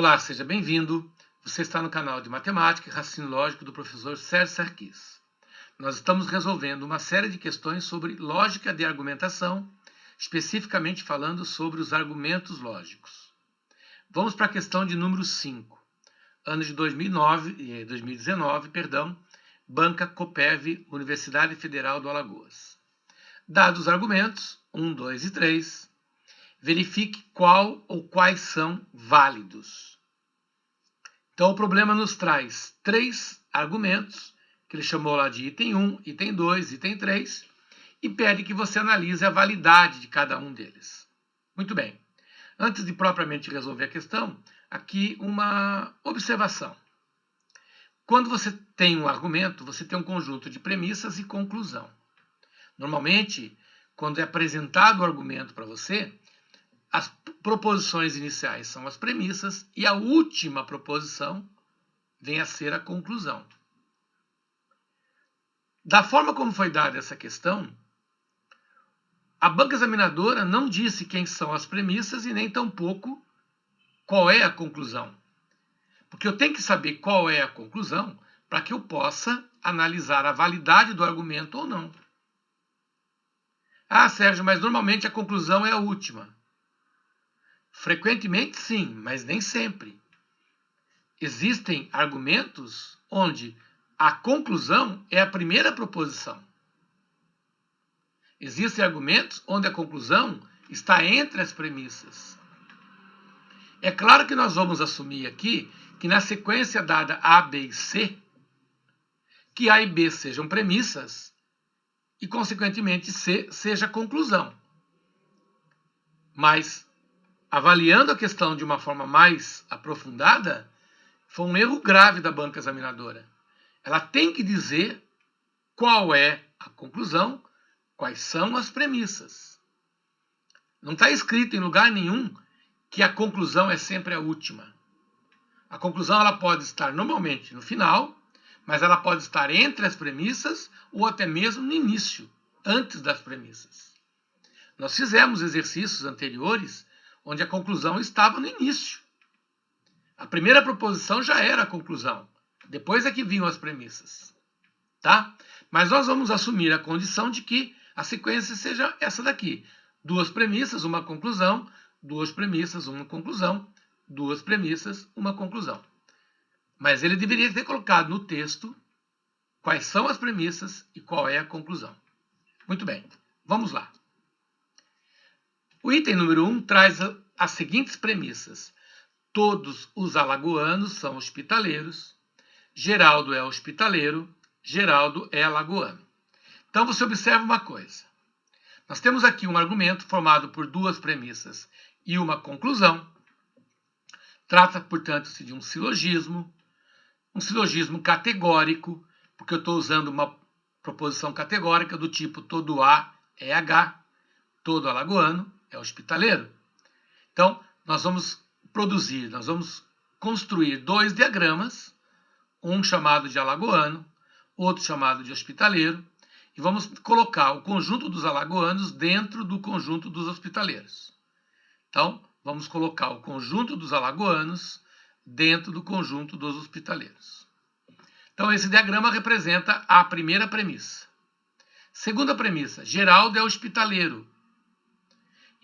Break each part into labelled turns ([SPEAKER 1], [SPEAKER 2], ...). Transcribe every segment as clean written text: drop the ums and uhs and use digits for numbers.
[SPEAKER 1] Olá, seja bem-vindo. Você está no canal de Matemática e Raciocínio Lógico do professor Sérgio Sarkis. Nós estamos resolvendo uma série de questões sobre lógica de argumentação, especificamente falando sobre os argumentos lógicos. Vamos para a questão de número 5. Ano de 2019, Banca Coppev, Universidade Federal do Alagoas. Dados os argumentos 1, 2 e 3, verifique qual ou quais são válidos. Então, o problema nos traz 3 argumentos, que ele chamou lá de item 1, item 2, item 3, e pede que você analise a validade de cada um deles. Muito bem. Antes de propriamente resolver a questão, aqui uma observação. Quando você tem um argumento, você tem um conjunto de premissas e conclusão. Normalmente, quando é apresentado o argumento para você, as proposições iniciais são as premissas e a última proposição vem a ser a conclusão. Da forma como foi dada essa questão, a banca examinadora não disse quem são as premissas e nem tampouco qual é a conclusão. Porque eu tenho que saber qual é a conclusão para que eu possa analisar a validade do argumento ou não. Ah, Sérgio, mas normalmente a conclusão é a última. Frequentemente sim, mas nem sempre. Existem argumentos onde a conclusão é a primeira proposição. Existem argumentos onde a conclusão está entre as premissas. É claro que nós vamos assumir aqui que na sequência dada A, B e C, que A e B sejam premissas e, consequentemente, C seja a conclusão. Mas, avaliando a questão de uma forma mais aprofundada, foi um erro grave da banca examinadora. Ela tem que dizer qual é a conclusão, quais são as premissas. Não está escrito em lugar nenhum que a conclusão é sempre a última. A conclusão ela pode estar normalmente no final, mas ela pode estar entre as premissas ou até mesmo no início, antes das premissas. Nós fizemos exercícios anteriores onde a conclusão estava no início. A primeira proposição já era a conclusão. Depois é que vinham as premissas. Tá? Mas nós vamos assumir a condição de que a sequência seja essa daqui. 2 premissas, uma conclusão, 2 premissas, uma conclusão, 2 premissas, uma conclusão. Mas ele deveria ter colocado no texto quais são as premissas e qual é a conclusão. Muito bem, vamos lá. O item número 1 traz as seguintes premissas. Todos os alagoanos são hospitaleiros. Geraldo é hospitaleiro. Geraldo é alagoano. Então você observa uma coisa. Nós temos aqui um argumento formado por 2 premissas e uma conclusão. Trata, portanto-se de um silogismo categórico, porque eu estou usando uma proposição categórica do tipo todo A é H, todo alagoano é hospitaleiro. Então, nós vamos construir 2 diagramas, um chamado de alagoano, outro chamado de hospitaleiro, e vamos colocar o conjunto dos alagoanos dentro do conjunto dos hospitaleiros. Então, vamos colocar o conjunto dos alagoanos dentro do conjunto dos hospitaleiros. Então, esse diagrama representa a primeira premissa. Segunda premissa, Geraldo é hospitaleiro.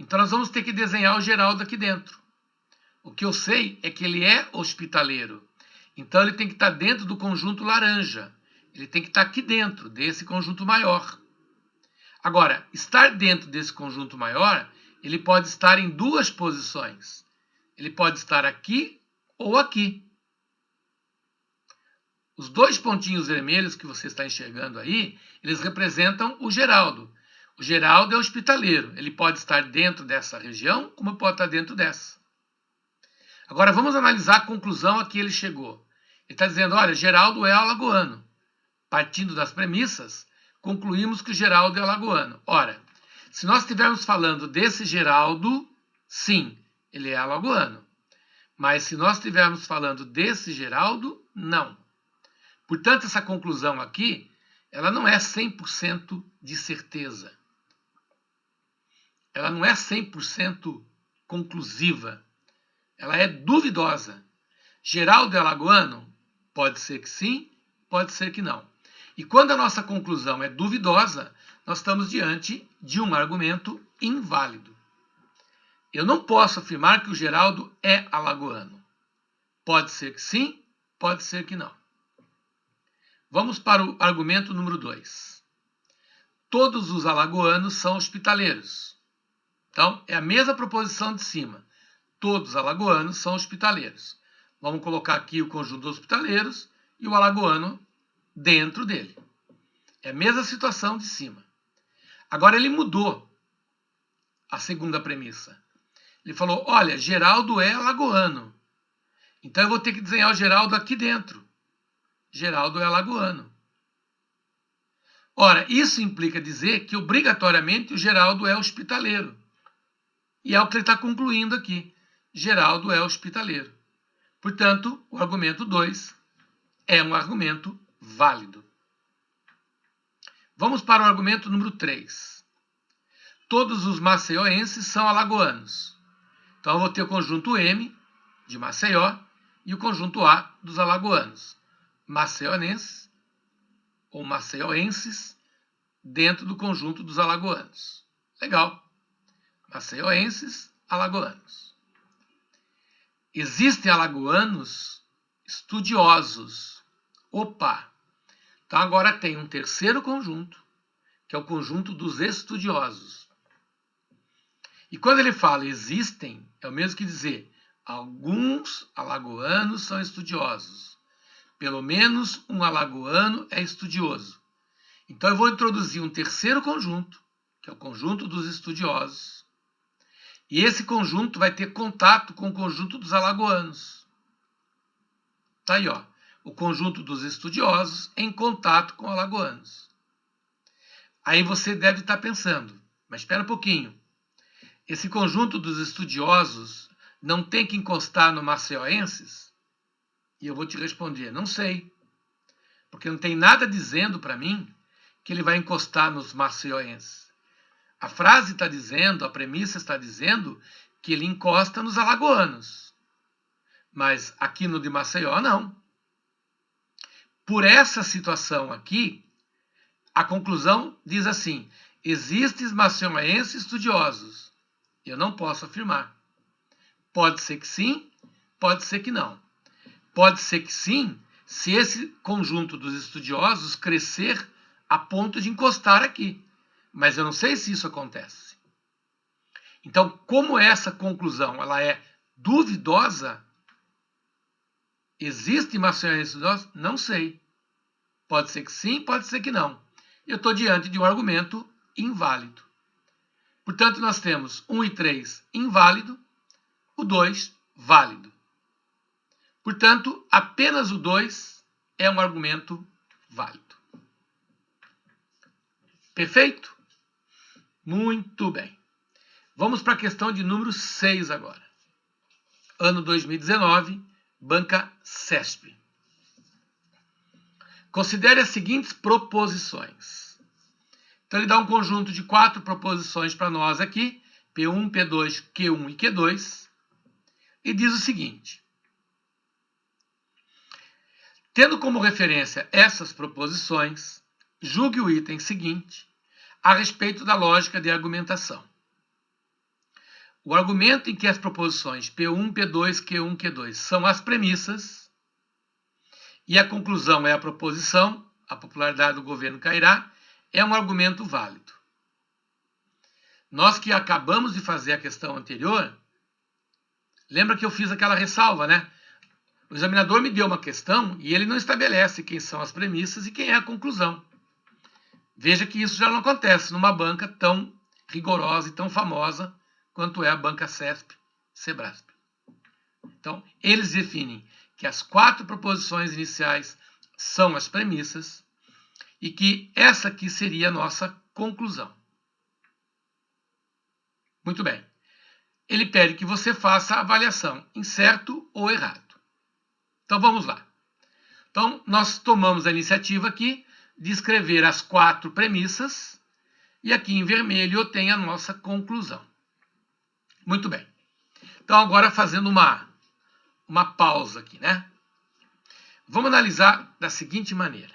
[SPEAKER 1] Então, nós vamos ter que desenhar o Geraldo aqui dentro. O que eu sei é que ele é hospitaleiro. Então, ele tem que estar dentro do conjunto laranja. Ele tem que estar aqui dentro desse conjunto maior. Agora, estar dentro desse conjunto maior, ele pode estar em 2 posições. Ele pode estar aqui ou aqui. Os 2 pontinhos vermelhos que você está enxergando aí, eles representam o Geraldo. O Geraldo é hospitaleiro. Ele pode estar dentro dessa região, como pode estar dentro dessa. Agora, vamos analisar a conclusão a que ele chegou. Ele está dizendo, olha, Geraldo é alagoano. Partindo das premissas, concluímos que o Geraldo é alagoano. Ora, se nós estivermos falando desse Geraldo, sim, ele é alagoano. Mas se nós estivermos falando desse Geraldo, não. Portanto, essa conclusão aqui, ela não é 100% de certeza. Ela não é 100% conclusiva. Ela é duvidosa. Geraldo é alagoano? Pode ser que sim, pode ser que não. E quando a nossa conclusão é duvidosa, nós estamos diante de um argumento inválido. Eu não posso afirmar que o Geraldo é alagoano. Pode ser que sim, pode ser que não. Vamos para o argumento número 2. Todos os alagoanos são hospitaleiros. Então, é a mesma proposição de cima. Todos os alagoanos são hospitaleiros. Vamos colocar aqui o conjunto dos hospitaleiros e o alagoano dentro dele. É a mesma situação de cima. Agora ele mudou a segunda premissa. Ele falou, olha, Geraldo é alagoano. Então eu vou ter que desenhar o Geraldo aqui dentro. Geraldo é alagoano. Ora, isso implica dizer que obrigatoriamente o Geraldo é hospitaleiro. E é o que ele está concluindo aqui. Geraldo é hospitaleiro. Portanto, o argumento 2 é um argumento válido. Vamos para o argumento número 3. Todos os maceioenses são alagoanos. Então eu vou ter o conjunto M, de Maceió, e o conjunto A dos alagoanos. Maceionenses ou maceioenses dentro do conjunto dos alagoanos. Legal. Maceioenses, alagoanos. Existem alagoanos estudiosos. Opa! Então agora tem um terceiro conjunto, que é o conjunto dos estudiosos. E quando ele fala existem, é o mesmo que dizer alguns alagoanos são estudiosos. Pelo menos um alagoano é estudioso. Então eu vou introduzir um terceiro conjunto, que é o conjunto dos estudiosos. E esse conjunto vai ter contato com o conjunto dos alagoanos. Tá aí, ó. O conjunto dos estudiosos em contato com alagoanos. Aí você deve estar pensando, mas espera um pouquinho. Esse conjunto dos estudiosos não tem que encostar no maceioenses? E eu vou te responder, não sei. Porque não tem nada dizendo para mim que ele vai encostar nos maceioenses. A frase está dizendo, a premissa está dizendo que ele encosta nos alagoanos. Mas aqui no de Maceió, não. Por essa situação aqui, a conclusão diz assim, existem maceioenses estudiosos. Eu não posso afirmar. Pode ser que sim, pode ser que não. Pode ser que sim, se esse conjunto dos estudiosos crescer a ponto de encostar aqui. Mas eu não sei se isso acontece. Então, como essa conclusão ela é duvidosa, existe maceioenses estudiosos? Não sei. Pode ser que sim, pode ser que não. Eu estou diante de um argumento inválido. Portanto, nós temos 1 e 3 inválido, o 2 válido. Portanto, apenas o 2 é um argumento válido. Perfeito? Muito bem. Vamos para a questão de número 6 agora. Ano 2019, banca CESP. Considere as seguintes proposições. Então, ele dá um conjunto de 4 proposições para nós aqui, P1, P2, Q1 e Q2, e diz o seguinte. Tendo como referência essas proposições, julgue o item seguinte a respeito da lógica de argumentação. O argumento em que as proposições P1, P2, Q1, Q2 são as premissas e a conclusão é a proposição, a popularidade do governo cairá, é um argumento válido. Nós que acabamos de fazer a questão anterior, lembra que eu fiz aquela ressalva, né? O examinador me deu uma questão e ele não estabelece quem são as premissas e quem é a conclusão. Veja que isso já não acontece numa banca tão rigorosa e tão famosa quanto é a banca CESP-Sebrasp. Então, eles definem que as 4 proposições iniciais são as premissas e que essa aqui seria a nossa conclusão. Muito bem. Ele pede que você faça a avaliação em certo ou errado. Então, vamos lá. Então, nós tomamos a iniciativa aqui de escrever as 4 premissas e aqui em vermelho eu tenho a nossa conclusão. Muito bem. Então, agora fazendo uma uma pausa aqui, né? Vamos analisar da seguinte maneira.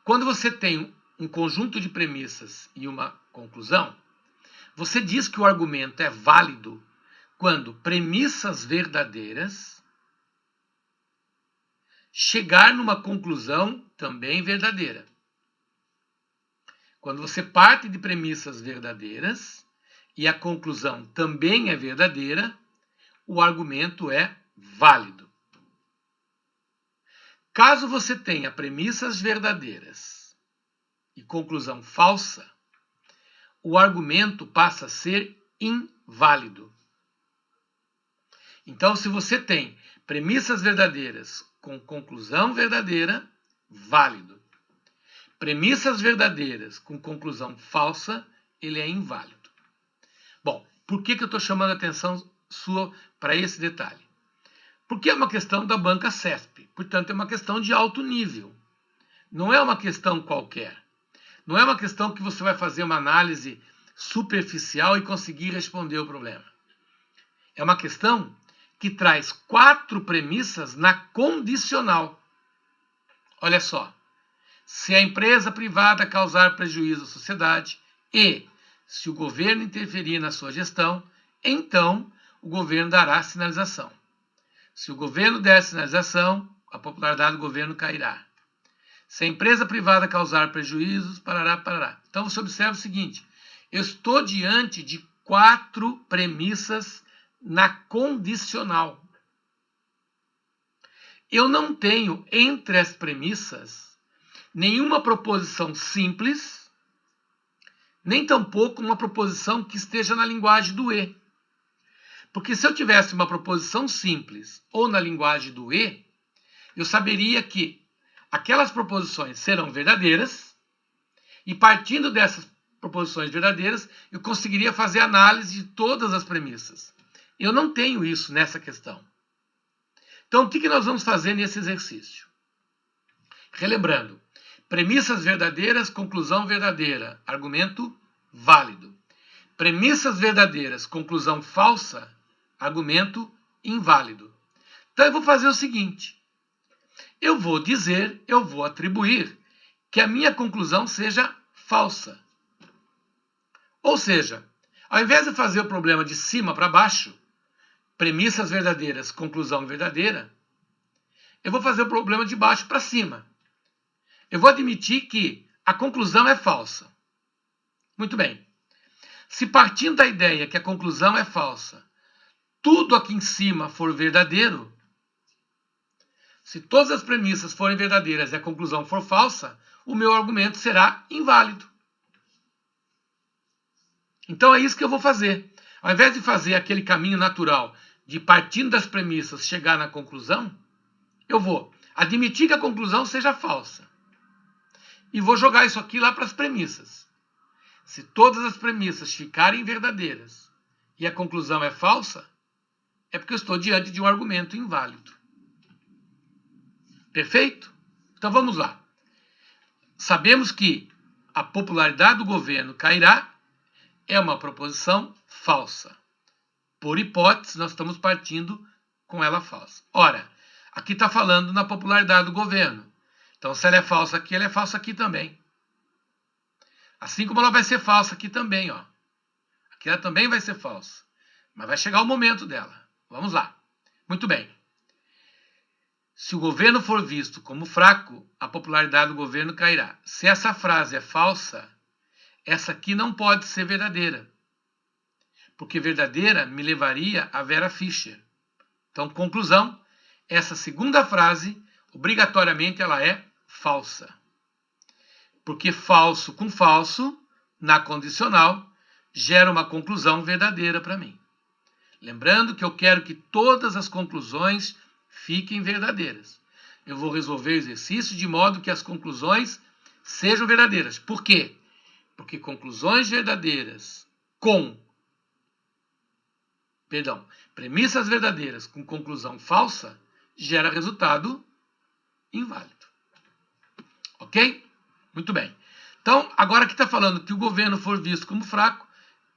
[SPEAKER 1] Quando você tem um conjunto de premissas e uma conclusão, você diz que o argumento é válido quando premissas verdadeiras chegar numa conclusão também verdadeira. Quando você parte de premissas verdadeiras e a conclusão também é verdadeira, o argumento é válido. Caso você tenha premissas verdadeiras e conclusão falsa, o argumento passa a ser inválido. Então, se você tem premissas verdadeiras com conclusão verdadeira, válido. Premissas verdadeiras com conclusão falsa, ele é inválido. Bom, por que eu estou chamando a atenção sua para esse detalhe? Porque é uma questão da banca CESP, portanto é uma questão de alto nível. Não é uma questão qualquer. Não é uma questão que você vai fazer uma análise superficial e conseguir responder o problema. É uma questão que traz 4 premissas na condicional. Olha só. Se a empresa privada causar prejuízo à sociedade e se o governo interferir na sua gestão, então o governo dará sinalização. Se o governo der sinalização, a popularidade do governo cairá. Se a empresa privada causar prejuízos, parará. Então você observa o seguinte, eu estou diante de 4 premissas na condicional. Eu não tenho entre as premissas nenhuma proposição simples, nem tampouco uma proposição que esteja na linguagem do E. Porque se eu tivesse uma proposição simples ou na linguagem do E, eu saberia que aquelas proposições serão verdadeiras e partindo dessas proposições verdadeiras, eu conseguiria fazer análise de todas as premissas. Eu não tenho isso nessa questão. Então, o que nós vamos fazer nesse exercício? Relembrando, premissas verdadeiras, conclusão verdadeira, argumento válido. Premissas verdadeiras, conclusão falsa, argumento inválido. Então eu vou fazer o seguinte, eu vou atribuir que a minha conclusão seja falsa. Ou seja, ao invés de fazer o problema de cima para baixo, premissas verdadeiras, conclusão verdadeira, eu vou fazer o problema de baixo para cima. Eu vou admitir que a conclusão é falsa. Muito bem. Se partindo da ideia que a conclusão é falsa, tudo aqui em cima for verdadeiro, se todas as premissas forem verdadeiras e a conclusão for falsa, o meu argumento será inválido. Então é isso que eu vou fazer. Ao invés de fazer aquele caminho natural de partindo das premissas chegar na conclusão, eu vou admitir que a conclusão seja falsa. E vou jogar isso aqui lá para as premissas. Se todas as premissas ficarem verdadeiras e a conclusão é falsa, é porque eu estou diante de um argumento inválido. Perfeito? Então vamos lá. Sabemos que a popularidade do governo cairá é uma proposição falsa. Por hipótese, nós estamos partindo com ela falsa. Ora, aqui está falando na popularidade do governo. Então, se ela é falsa aqui, ela é falsa aqui também. Assim como ela vai ser falsa aqui também, ó. Aqui ela também vai ser falsa. Mas vai chegar o momento dela. Vamos lá. Muito bem. Se o governo for visto como fraco, a popularidade do governo cairá. Se essa frase é falsa, essa aqui não pode ser verdadeira. Porque verdadeira me levaria a Vera Fischer. Então, conclusão, essa segunda frase, obrigatoriamente, ela é falsa. Porque falso com falso, na condicional, gera uma conclusão verdadeira para mim. Lembrando que eu quero que todas as conclusões fiquem verdadeiras. Eu vou resolver o exercício de modo que as conclusões sejam verdadeiras. Por quê? Porque conclusões verdadeiras com premissas verdadeiras com conclusão falsa gera resultado inválido. Ok? Muito bem. Então, agora aqui está falando que o governo for visto como fraco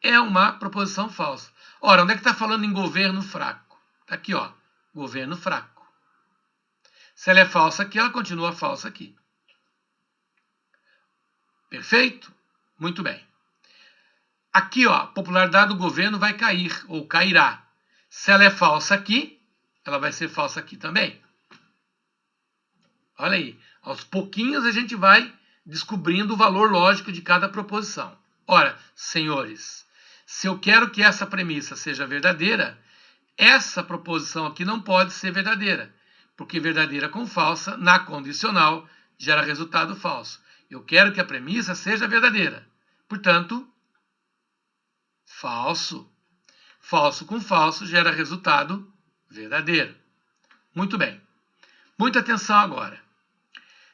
[SPEAKER 1] é uma proposição falsa. Ora, onde é que está falando em governo fraco? Está aqui, ó. governo fraco. Se ela é falsa aqui, ela continua falsa aqui. Perfeito? Muito bem. Aqui, ó, a popularidade do governo vai cair, ou cairá. Se ela é falsa aqui, ela vai ser falsa aqui também. Olha aí, aos pouquinhos a gente vai descobrindo o valor lógico de cada proposição. Ora, senhores, se eu quero que essa premissa seja verdadeira, essa proposição aqui não pode ser verdadeira, porque verdadeira com falsa, na condicional, gera resultado falso. Eu quero que a premissa seja verdadeira. Portanto, falso. Falso com falso gera resultado verdadeiro. Muito bem. Muita atenção agora.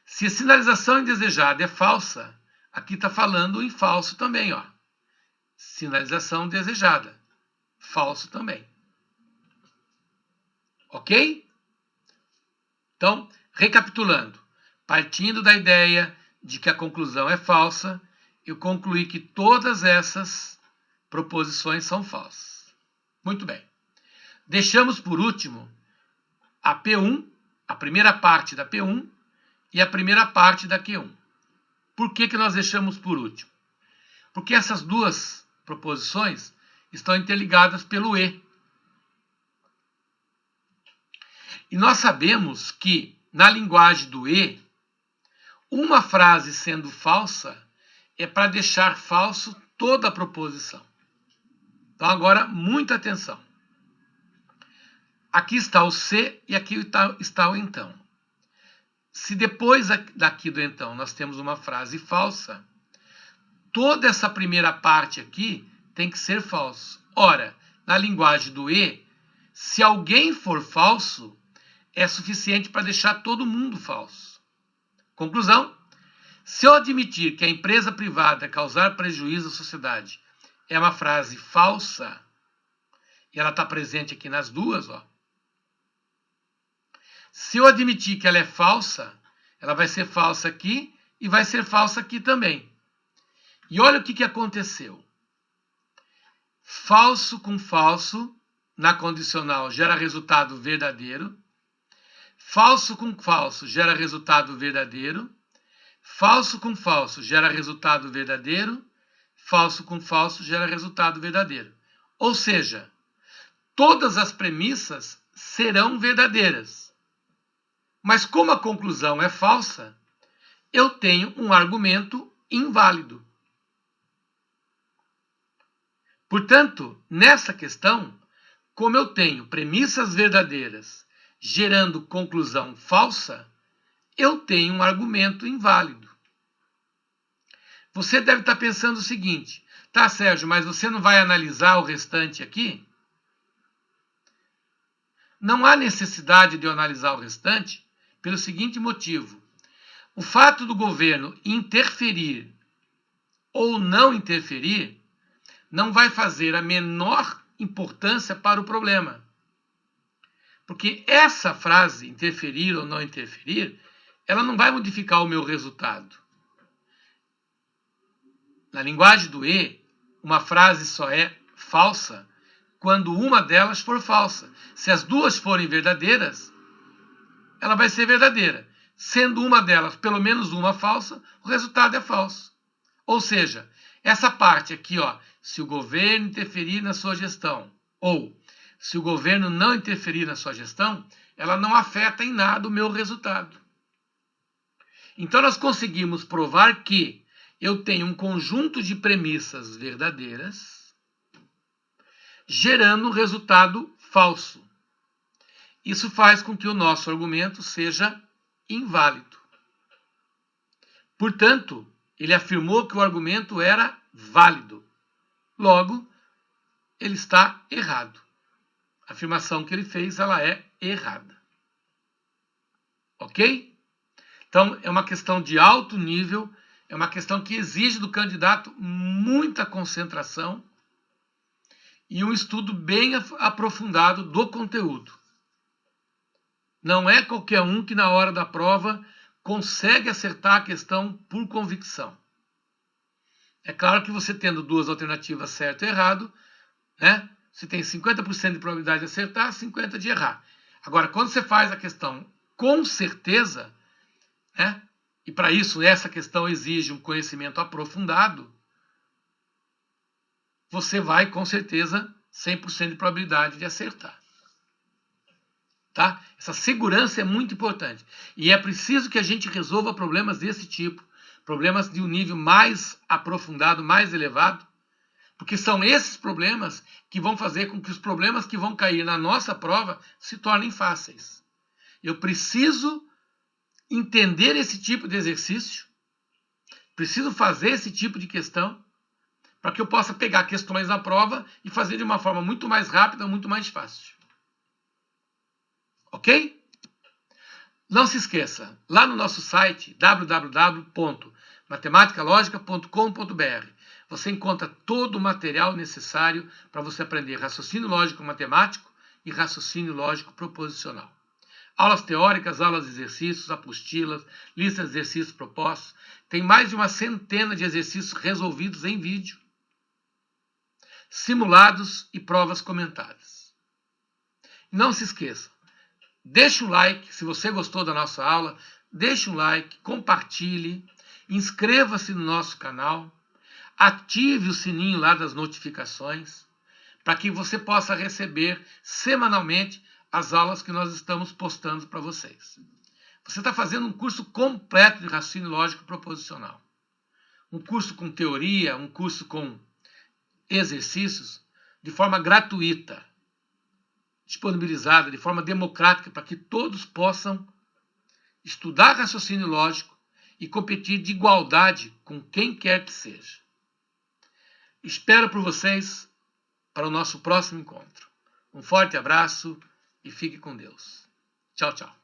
[SPEAKER 1] Se a sinalização indesejada é falsa, aqui está falando em falso também, ó. Sinalização desejada. Falso também. Ok? Então, recapitulando. Partindo da ideia de que a conclusão é falsa, eu concluí que todas essas proposições são falsas. Muito bem. Deixamos por último a P1, a primeira parte da P1 e a primeira parte da Q1. Por que nós deixamos por último? Porque essas duas proposições estão interligadas pelo E. E nós sabemos que, na linguagem do E, uma frase sendo falsa é para deixar falso toda a proposição. Então, agora, muita atenção. Aqui está o se e aqui está o então. Se depois daqui do então nós temos uma frase falsa, toda essa primeira parte aqui tem que ser falso. Ora, na linguagem do E, se alguém for falso, é suficiente para deixar todo mundo falso. Conclusão: se eu admitir que a empresa privada causar prejuízo à sociedade é uma frase falsa, e ela está presente aqui nas duas, ó. Se eu admitir que ela é falsa, ela vai ser falsa aqui e vai ser falsa aqui também. E olha o que aconteceu. Falso com falso, na condicional, gera resultado verdadeiro. Falso com falso gera resultado verdadeiro. Falso com falso gera resultado verdadeiro. Falso com falso gera resultado verdadeiro. Ou seja, todas as premissas serão verdadeiras. Mas como a conclusão é falsa, eu tenho um argumento inválido. Portanto, nessa questão, como eu tenho premissas verdadeiras gerando conclusão falsa, eu tenho um argumento inválido. Você deve estar pensando o seguinte: tá, Sérgio, mas você não vai analisar o restante aqui? Não há necessidade de eu analisar o restante pelo seguinte motivo. O fato do governo interferir ou não interferir não vai fazer a menor importância para o problema. Porque essa frase, interferir ou não interferir, ela não vai modificar o meu resultado. Na linguagem do E, uma frase só é falsa quando uma delas for falsa. Se as duas forem verdadeiras, ela vai ser verdadeira. Sendo uma delas, pelo menos uma falsa, o resultado é falso. Ou seja, essa parte aqui, ó, se o governo interferir na sua gestão, ou se o governo não interferir na sua gestão, ela não afeta em nada o meu resultado. Então, nós conseguimos provar que eu tenho um conjunto de premissas verdadeiras gerando um resultado falso. Isso faz com que o nosso argumento seja inválido. Portanto, ele afirmou que o argumento era válido. Logo, ele está errado. A afirmação que ele fez, ela é errada. Ok? Então, é uma questão de alto nível, é uma questão que exige do candidato muita concentração e um estudo bem aprofundado do conteúdo. Não é qualquer um que na hora da prova consegue acertar a questão por convicção. É claro que você tendo duas alternativas, certo e errado, né? Você tem 50% de probabilidade de acertar, 50% de errar. Agora, quando você faz a questão com certeza, né, e para isso essa questão exige um conhecimento aprofundado, você vai com certeza 100% de probabilidade de acertar. Tá? Essa segurança é muito importante. E é preciso que a gente resolva problemas desse tipo, problemas de um nível mais aprofundado, mais elevado, porque são esses problemas que vão fazer com que os problemas que vão cair na nossa prova se tornem fáceis. Eu preciso entender esse tipo de exercício, preciso fazer esse tipo de questão, para que eu possa pegar questões na prova e fazer de uma forma muito mais rápida, muito mais fácil. Ok? Não se esqueça, lá no nosso site www.matematicalogica.com.br você encontra todo o material necessário para você aprender raciocínio lógico matemático e raciocínio lógico proposicional. Aulas teóricas, aulas de exercícios, apostilas, listas de exercícios propostos. Tem mais de uma centena de exercícios resolvidos em vídeo, simulados e provas comentadas. Não se esqueça, deixe um like se você gostou da nossa aula, deixe um like, compartilhe, inscreva-se no nosso canal, ative o sininho lá das notificações, para que você possa receber semanalmente as aulas que nós estamos postando para vocês. Você está fazendo um curso completo de raciocínio lógico proposicional. Um curso com teoria, um curso com exercícios, de forma gratuita, disponibilizada, de forma democrática, para que todos possam estudar raciocínio lógico e competir de igualdade com quem quer que seja. Espero por vocês para o nosso próximo encontro. Um forte abraço e fique com Deus. Tchau, tchau.